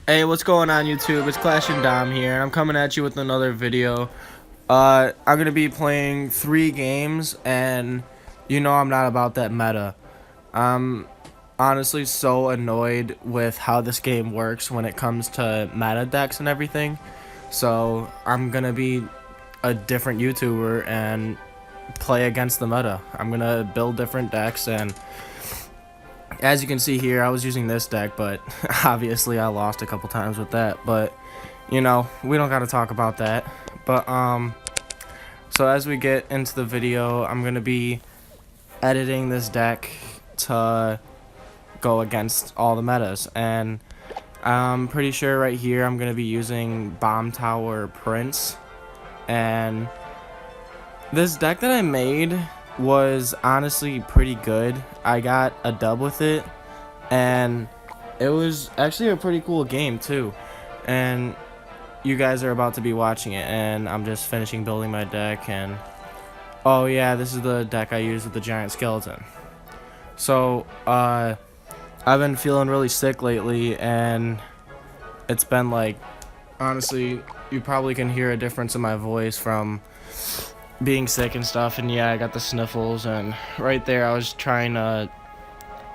Hey, what's going on YouTube? It's Clash and Dom here, and I'm coming at you with another video. I'm gonna be playing 3 games, and you know I'm not about that meta. I'm honestly so annoyed with how this game works when it comes to meta decks and everything. So I'm gonna be a different YouTuber and play against the meta. I'm gonna build different decks, and as you can see here, I was using this deck, but obviously I lost a couple times with that. But you know, we don't gotta talk about that. But so as we get into the video, I'm gonna be editing this deck to go against all the metas, and I'm pretty sure right here I'm gonna be using Bomb Tower Prince. And this deck that I made was honestly pretty good. I got a dub with it, and it was actually a pretty cool game too. And you guys are about to be watching it, and I'm just finishing building my deck. And oh yeah, this is the deck I use with the giant skeleton. So I've been feeling really sick lately, and it's been like, honestly, you probably can hear a difference in my voice from being sick and stuff. And yeah, I got the sniffles, and right there I was trying to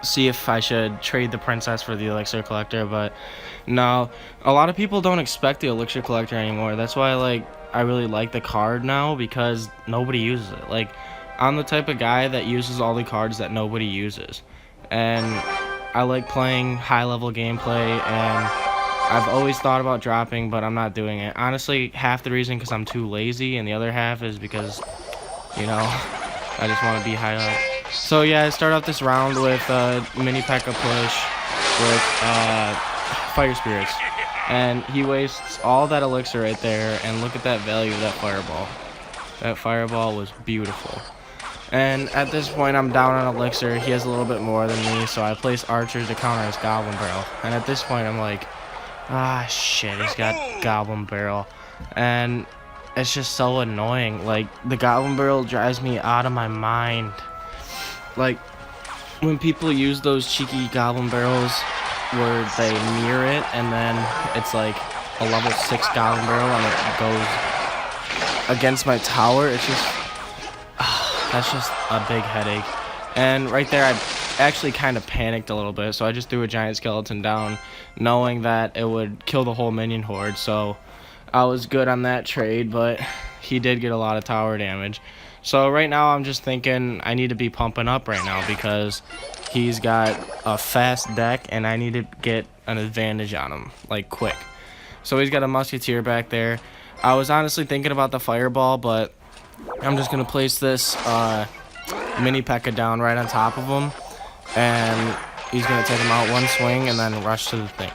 see if I should trade the princess for the elixir collector, but no, a lot of people don't expect the elixir collector anymore. That's why I really like the card now, because nobody uses it. Like, I'm the type of guy that uses all the cards that nobody uses, and I like playing high level gameplay, and I've always thought about dropping, but I'm not doing it. Honestly, half the reason because I'm too lazy, and the other half is because, you know, I just want to be high up. So yeah, I start off this round with mini P.E.K.K.A push with fire spirits, and he wastes all that elixir right there. And look at that value of that fireball. That fireball was beautiful. And at this point, I'm down on elixir. He has a little bit more than me, so I place archers to counter his goblin barrel. And at this point, I'm like, ah shit, he's got goblin barrel, and it's just so annoying. Like, the goblin barrel drives me out of my mind. Like, when people use those cheeky goblin barrels where they mirror it, and then it's like a level 6 goblin barrel and it goes against my tower, it's just that's just a big headache. And right there I actually kind of panicked a little bit, so I just threw a giant skeleton down knowing that it would kill the whole minion horde. So I was good on that trade, but he did get a lot of tower damage. So right now I'm just thinking I need to be pumping up right now, because he's got a fast deck and I need to get an advantage on him, like, quick. So he's got a musketeer back there. I was honestly thinking about the fireball, but I'm just gonna place this mini P.E.K.K.A down right on top of him, and he's gonna take him out one swing and then rush to the thing.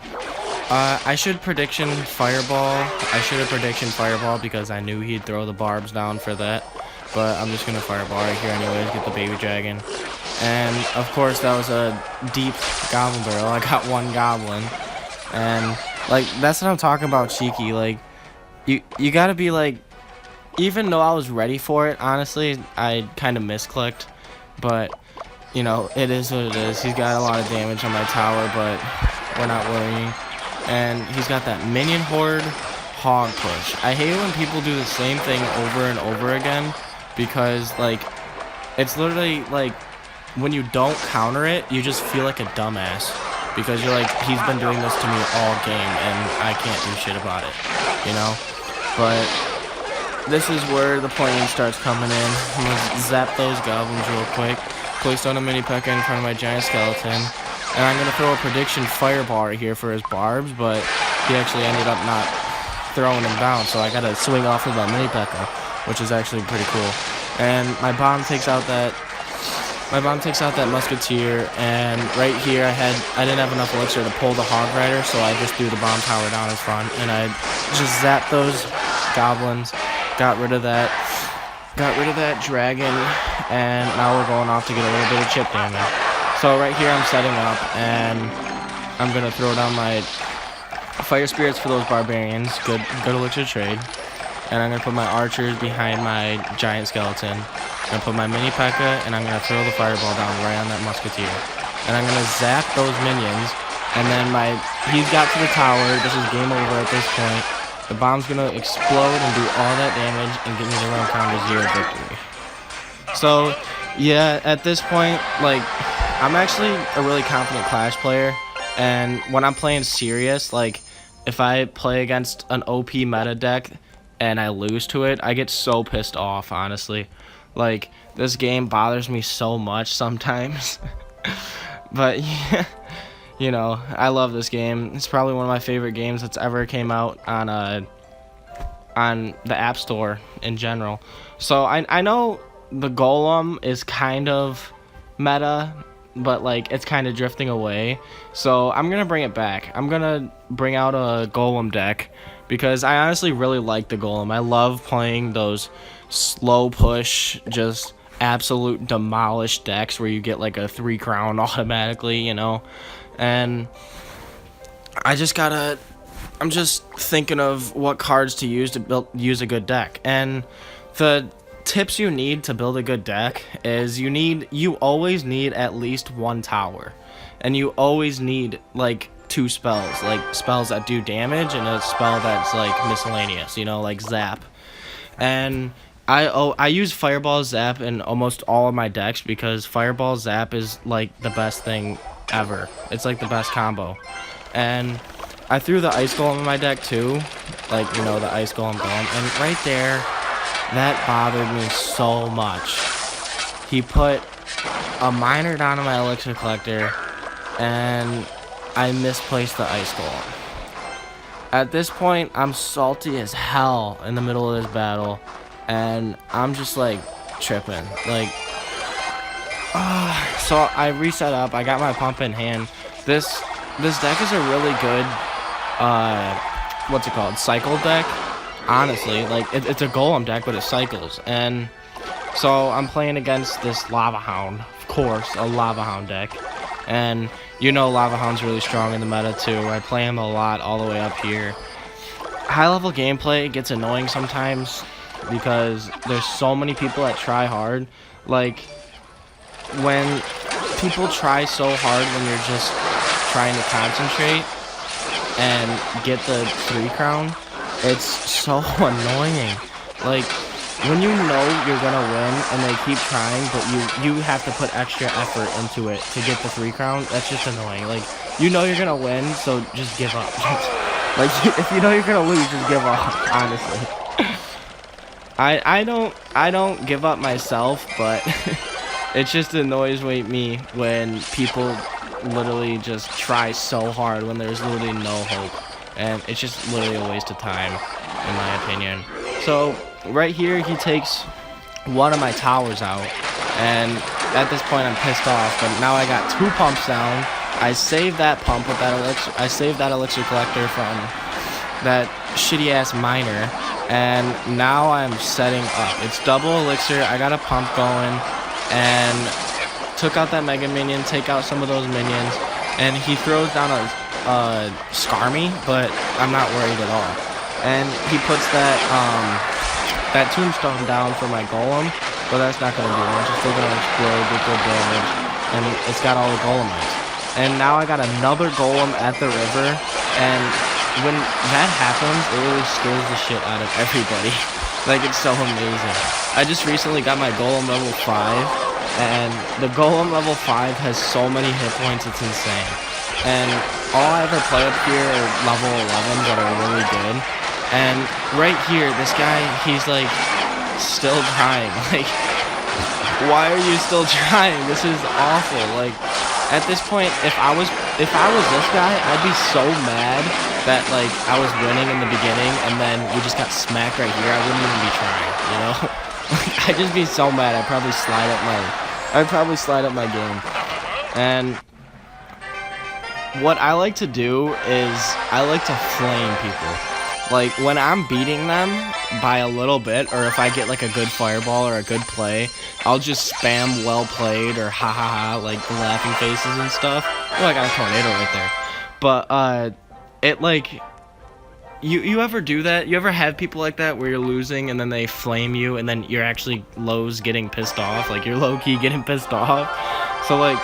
I should prediction fireball. I should have prediction fireball because I knew he'd throw the barbs down for that. But I'm just gonna fireball right here anyways, get the baby dragon. And of course that was a deep goblin barrel. I got one goblin. And like, that's what I'm talking about, cheeky. Like, you gotta be like, even though I was ready for it, honestly, I kind of misclicked. But, you know, it is what it is. He's got a lot of damage on my tower, but we're not worrying. And he's got that minion horde hog push. I hate when people do the same thing over and over again, because like, it's literally like, when you don't counter it, you just feel like a dumbass, because you're like, he's been doing this to me all game and I can't do shit about it, you know. But this is where the playing starts coming in. I'm gonna zap those goblins real quick, place down a mini P.E.K.K.A in front of my giant skeleton, and I'm gonna throw a prediction fireball right here for his barbs, but he actually ended up not throwing him down, so I gotta swing off of that mini P.E.K.K.A, which is actually pretty cool. And my bomb takes out that musketeer, and right here I didn't have enough elixir to pull the hog rider, so I just threw the bomb tower down in front, and I just zapped those goblins, got rid of that dragon, and now we're going off to get a little bit of chip damage. So right here I'm setting up, and I'm gonna throw down my fire spirits for those barbarians. Good elixir trade. And I'm gonna put my archers behind my giant skeleton. I'm gonna put my mini P.E.K.K.A, and I'm gonna throw the fireball down right on that musketeer. And I'm gonna zap those minions and then he's got to the tower. This is game over at this point. The bomb's gonna explode and do all that damage and give me the round count to 0 victory. So, yeah, at this point, like, I'm actually a really confident Clash player, and when I'm playing serious, like, if I play against an OP meta deck and I lose to it, I get so pissed off, honestly. Like, this game bothers me so much sometimes. But, yeah, you know, I love this game. It's probably one of my favorite games that's ever came out on the App Store in general. So, I know the Golem is kind of meta, but like it's kind of drifting away. So I'm gonna bring it back. I'm gonna bring out a Golem deck because I honestly really like the Golem. I love playing those slow push, just absolute demolish decks where you get like a 3 crown automatically, you know. And I'm just thinking of what cards to use to use a good deck. And the tips you need to build a good deck is you always need at least 1 tower, and you always need like 2 spells, like spells that do damage and a spell that's like miscellaneous, you know, like zap. And I use Fireball Zap in almost all of my decks because Fireball Zap is like the best thing ever. It's like the best combo. And I threw the Ice Golem in my deck too, like, you know, the Ice Golem, and right there, that bothered me so much. He put a miner down on my Elixir Collector, and I misplaced the Ice Golem. At this point, I'm salty as hell in the middle of this battle, and I'm just like tripping. Like, so I reset up. I got my pump in hand. This deck is a really good, what's it called? Cycle deck. Honestly, like, it's a Golem deck, but it cycles. And so I'm playing against this Lava Hound, of course, a Lava Hound deck. And you know Lava Hound's really strong in the meta too. I play him a lot all the way up here. High level gameplay gets annoying sometimes because there's so many people that try hard. Like, when people try so hard when you're just trying to concentrate and get the 3 crown, it's so annoying. Like, when you know you're gonna win and they keep trying, but you have to put extra effort into it to get the 3 crown, that's just annoying. Like, you know you're gonna win, so just give up. Like, if you know you're gonna lose, just give up, honestly. I don't give up myself, but it just annoys me when people literally just try so hard when there's literally no hope. And it's just literally a waste of time, in my opinion. So, right here, he takes one of my towers out. And at this point, I'm pissed off. But now I got 2 pumps down. I saved that pump with that elixir. I saved that Elixir Collector from that shitty-ass miner. And now I'm setting up. It's double elixir. I got a pump going. And took out that Mega Minion, take out some of those minions. And he throws down a Skarmy, but I'm not worried at all. And he puts that tombstone down for my Golem, but that's not gonna do much. It's still gonna explode with good damage, and it's got all the Golemites. And now I got another Golem at the river, and when that happens, it really scares the shit out of everybody. Like, it's so amazing. I just recently got my Golem level 5, and the Golem level 5 has so many hit points, it's insane. And all I ever play up here are level 11s that are really good. And right here, this guy, he's like still trying. Like, why are you still trying? This is awful. Like, at this point, if I was this guy, I'd be so mad that like I was winning in the beginning and then we just got smacked right here. I wouldn't even be trying, you know? I'd just be so mad. I'd probably slide up my game. And what I like to do is I like to flame people. Like, when I'm beating them by a little bit, or if I get like a good fireball or a good play, I'll just spam well played or ha ha ha, like the laughing faces and stuff. Oh, I got a tornado right there. But it like, you ever do that? You ever have people like that where you're losing and then they flame you and then you're actually getting pissed off? Like, you're low-key getting pissed off. So like,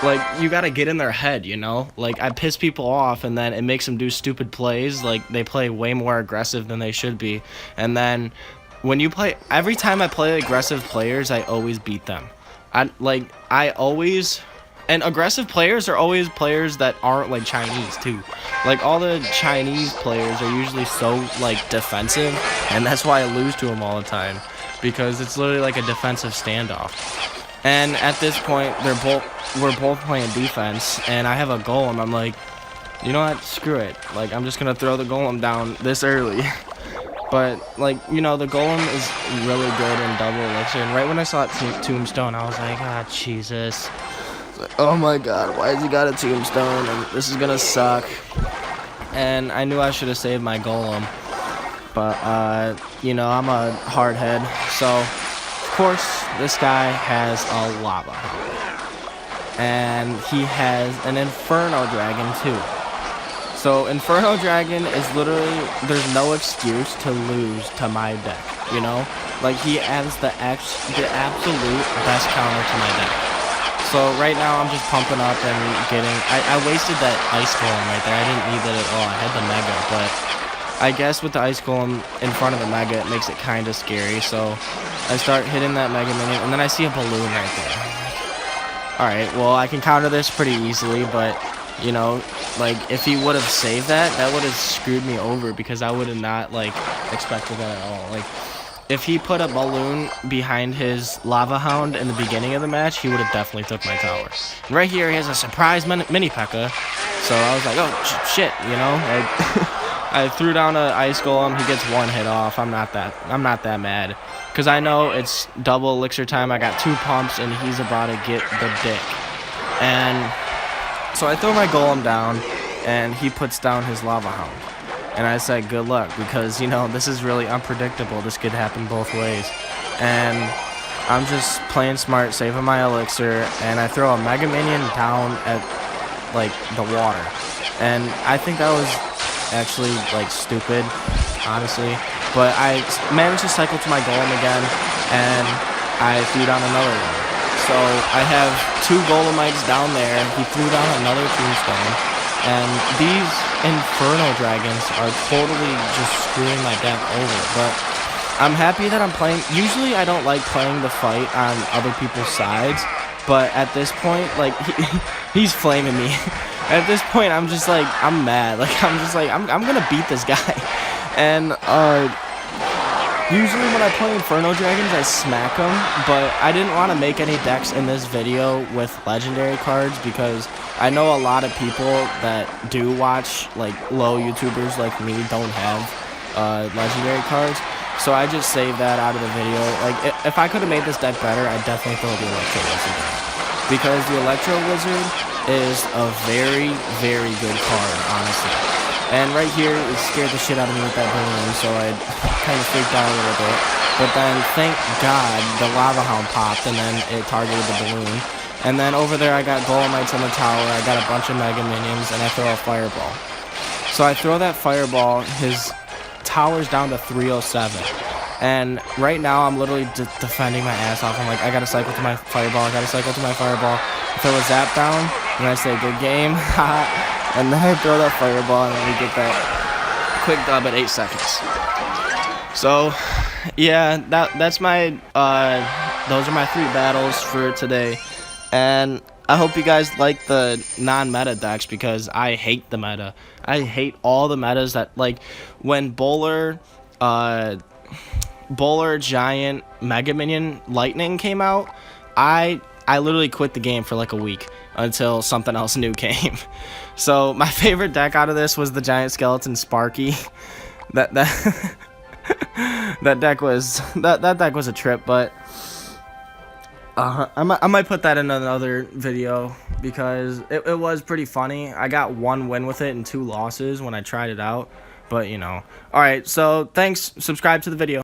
like, you gotta get in their head, you know? Like, I piss people off, and then it makes them do stupid plays. Like, they play way more aggressive than they should be. And then, when you play... Every time I play aggressive players, I always beat them. I always... And aggressive players are always players that aren't, like, Chinese, too. Like, all the Chinese players are usually so, like, defensive, and that's why I lose to them all the time. Because it's literally like a defensive standoff. And at this point, we're both playing defense, and I have a golem. I'm like, you know what? Screw it. Like, I'm just gonna throw the golem down this early. But, like, you know, the golem is really good in double elixir. And right when I saw that tombstone, I was like, ah, Jesus. Like, oh my god, why has he got a tombstone? And this is gonna suck. And I knew I should have saved my golem. But, you know, I'm a hardhead. So, of course, this guy has a lava hound. And he has an Inferno Dragon, too. So, Inferno Dragon is literally, there's no excuse to lose to my deck, you know? Like, he adds the absolute best counter to my deck. So, right now, I'm just pumping up and getting... I wasted that Ice Golem right there. I didn't need that at all. I had the Mega, but I guess with the Ice Golem in front of the Mega, it makes it kind of scary. So, I start hitting that Mega Minion, and then I see a balloon right there. Alright, well, I can counter this pretty easily, but... You know, like, if he would have saved that, that would have screwed me over because I would have not, like, expected that at all. Like, if he put a balloon behind his Lava Hound in the beginning of the match, he would have definitely took my tower. And right here, he has a surprise mini P.E.K.K.A. So I was like, oh, shit, you know? I threw down an Ice Golem, he gets one hit off. I'm not that mad. Because I know it's double elixir time, I got 2 pumps, and he's about to get the dick. And... So I throw my golem down, and he puts down his Lava Hound. And I said, good luck, because, you know, this is really unpredictable. This could happen both ways. And I'm just playing smart, saving my elixir, and I throw a Mega Minion down at, like, the water. And I think that was actually, like, stupid, honestly. But I managed to cycle to my golem again, and I threw down another one. So I have 2 Golemites down there. He threw down another tombstone. And these Inferno Dragons are totally just screwing my deck over. But I'm happy that I'm playing. Usually I don't like playing the fight on other people's sides. But at this point, like, he's flaming me. At this point, I'm just like, I'm mad. Like, I'm just like, I'm going to beat this guy. And, usually when I play Inferno Dragons, I smack them, but I didn't want to make any decks in this video with legendary cards because I know a lot of people that do watch, like, low YouTubers like me don't have legendary cards, so I just saved that out of the video. Like, if I could have made this deck better, I'd definitely throw the Electro Wizard in. Because the Electro Wizard is a very, very good card, honestly. And right here, it scared the shit out of me with that balloon, so I kind of freaked out a little bit. But then, thank God, the Lava Hound popped, and then it targeted the balloon. And then over there, I got Golemites on the tower, I got a bunch of Mega Minions, and I throw a Fireball. So I throw that Fireball, his tower's down to 307. And right now, I'm literally defending my ass off. I'm like, I gotta cycle to my Fireball, I gotta cycle to my Fireball. I throw a Zap down, and I say, good game, haha. And then I throw that Fireball, and we get that quick dub at 8 seconds. So, yeah, that's my, those are my 3 battles for today. And I hope you guys like the non-meta decks, because I hate the meta. I hate all the metas that, like, when Bowler, Giant, Mega Minion, Lightning came out, I literally quit the game for like a week until something else new came. So my favorite deck out of this was the Giant Skeleton Sparky. That deck was a trip, but I might put that in another video because it was pretty funny. I got 1 win with it and 2 losses when I tried it out, but you know. All right, so thanks. Subscribe to the video.